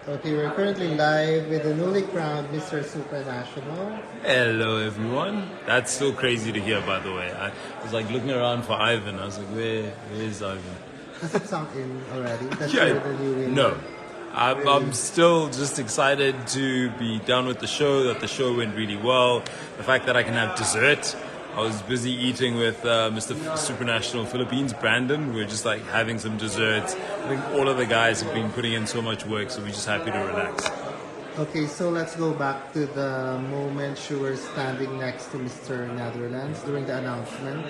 Okay, we're currently live with the newly crowned Mister Supranational. Hello, everyone. That's so crazy to hear, by the way. I was like looking around for Ivan. I was like, where is Ivan? Has it sunk in already? That's Yeah, the new winner. no. I'm Really? still just excited to be done with the show, that the show went really well. The fact that I can have dessert. I was busy eating with Mister Supranational Philippines, Brandon. We were just like having some desserts. I think all of the guys have been putting in so much work, so we're just happy to relax. Okay, so let's go back to the moment you were standing next to Mr. Netherlands during the announcement.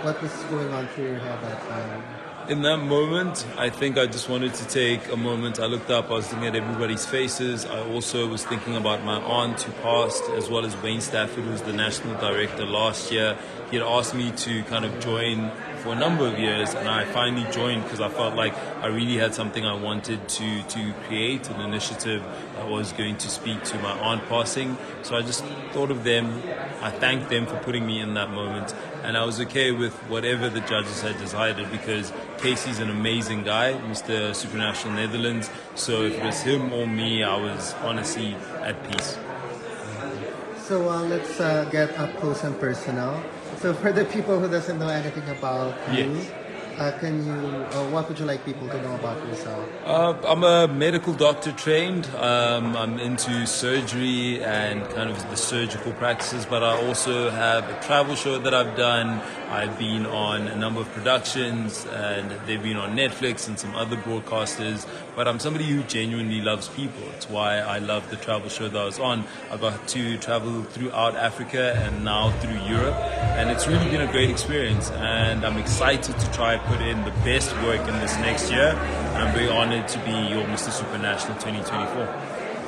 What was going on through your head that time? In that moment, I think I just wanted to take a moment. I looked up, I was looking at everybody's faces. I also was thinking about my aunt who passed, as well as Wayne Stafford, who was the national director last year. He had asked me to kind of join for a number of years, and I finally joined because I felt like I really had something I wanted to create, an initiative that was going to speak to my aunt passing. So I just thought of them. I thanked them for putting me in that moment, and I was okay with whatever the judges had decided because Casey's an amazing guy, Mister Supranational Netherlands. So if it was him or me, I was honestly at peace. So let's get up close and personal. So for the people who doesn't know anything about you, Yes. what would you like people to know about yourself? I'm a medical doctor trained. I'm into surgery and kind of the surgical practices, but I also have a travel show that I've done. I've been on a number of productions, and they've been on Netflix and some other broadcasters. But I'm somebody who genuinely loves people. It's why I love the travel show that I was on. I got to travel throughout Africa and now through Europe, and it's really been a great experience. And I'm excited to try and put in the best work in this next year. And I'm very honored to be your Mister Supranational 2024.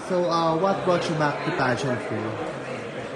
So what brought you back to pageantry?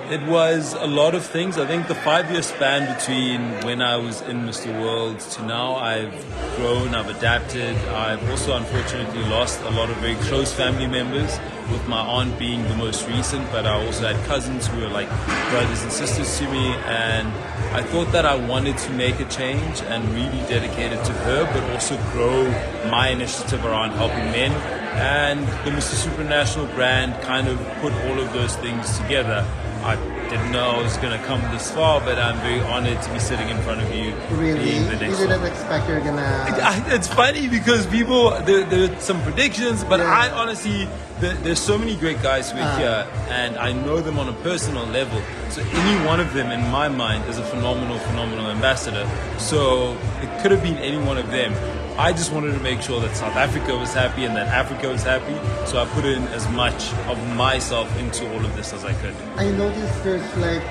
It was a lot of things. I think the 5-year span between when I was in Mr. World to now, I've grown, I've adapted. I've also unfortunately lost a lot of very close family members, with my aunt being the most recent, but I also had cousins who were like brothers and sisters to me, and I thought that I wanted to make a change and really dedicate it to her, but also grow my initiative around helping men. And the Mister Supranational brand kind of put all of those things together. I didn't know I was going to come this far, but I'm very honored to be sitting in front of you. Really? Being the You next didn't one. expect you're gonna... It's funny because people, there are some predictions, but Yeah. I honestly, there's so many great guys who are here, and I know them on a personal level. So any one of them, in my mind, is a phenomenal ambassador. So it could have been any one of them. I just wanted to make sure that South Africa was happy and that Africa was happy. So I put in as much of myself into all of this as I could. I noticed there's like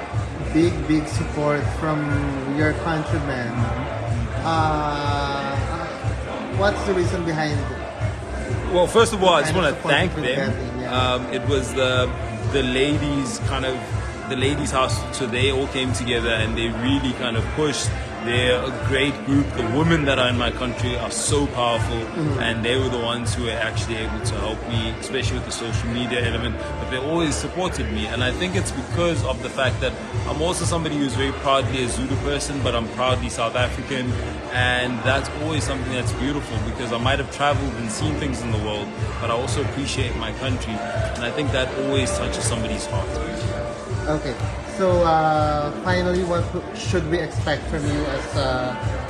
big support from your countrymen. What's the reason behind it? Well, first of all, I just Kind of want to thank supportive them. event, yeah. It was the ladies the ladies' house, so they all came together and they really kind of pushed. They're a great group. The women that are in my country are so powerful, and they were the ones who were actually able to help me, especially with the social media element. But they always supported me, and I think it's because of the fact that I'm also somebody who's very proudly a Zulu person, but I'm proudly South African, and that's always something that's beautiful because I might have traveled and seen things in the world, but I also appreciate my country, and I think that always touches somebody's heart. Okay, so finally, what should we expect from you as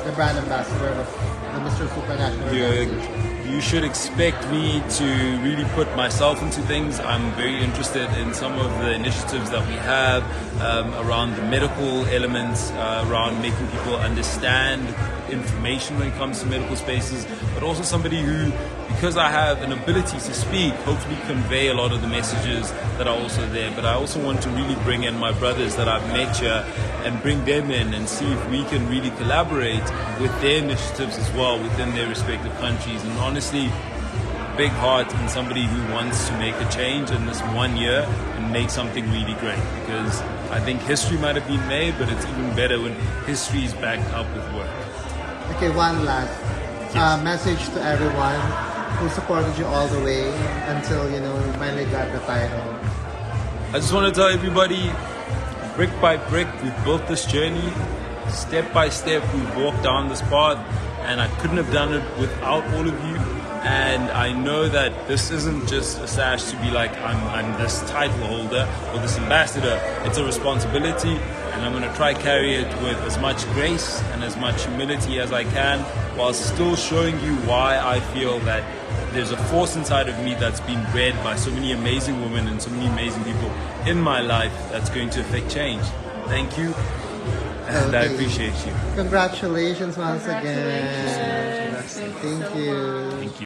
the brand ambassador of the Mister Supranational organization? You should expect me to really put myself into things. I'm very interested in some of the initiatives that we have around the medical elements, around making people understand information when it comes to medical spaces, but also somebody who, because I have an ability to speak, hopefully convey a lot of the messages that are also there. But I also want to really bring in my brothers that I've met here and bring them in and see if we can really collaborate with their initiatives as well within their respective countries. And honestly, big heart and somebody who wants to make a change in this 1 year and make something really great, because I think history might have been made, but it's even better when history is backed up with work. Okay, one last message to everyone who supported you all the way until you finally got the title. I just want to tell everybody, brick by brick, we've built this journey. Step by step, we've walked down this path, and I couldn't have done it without all of you. And I know that this isn't just a sash to be like, I'm this title holder or this ambassador. It's a responsibility, and I'm going to try carry it with as much grace and as much humility as I can, while still showing you why I feel that there's a force inside of me that's been bred by so many amazing women and so many amazing people in my life that's going to affect change. Thank you, and I appreciate you. Congratulations once again. Thank you. Thank you.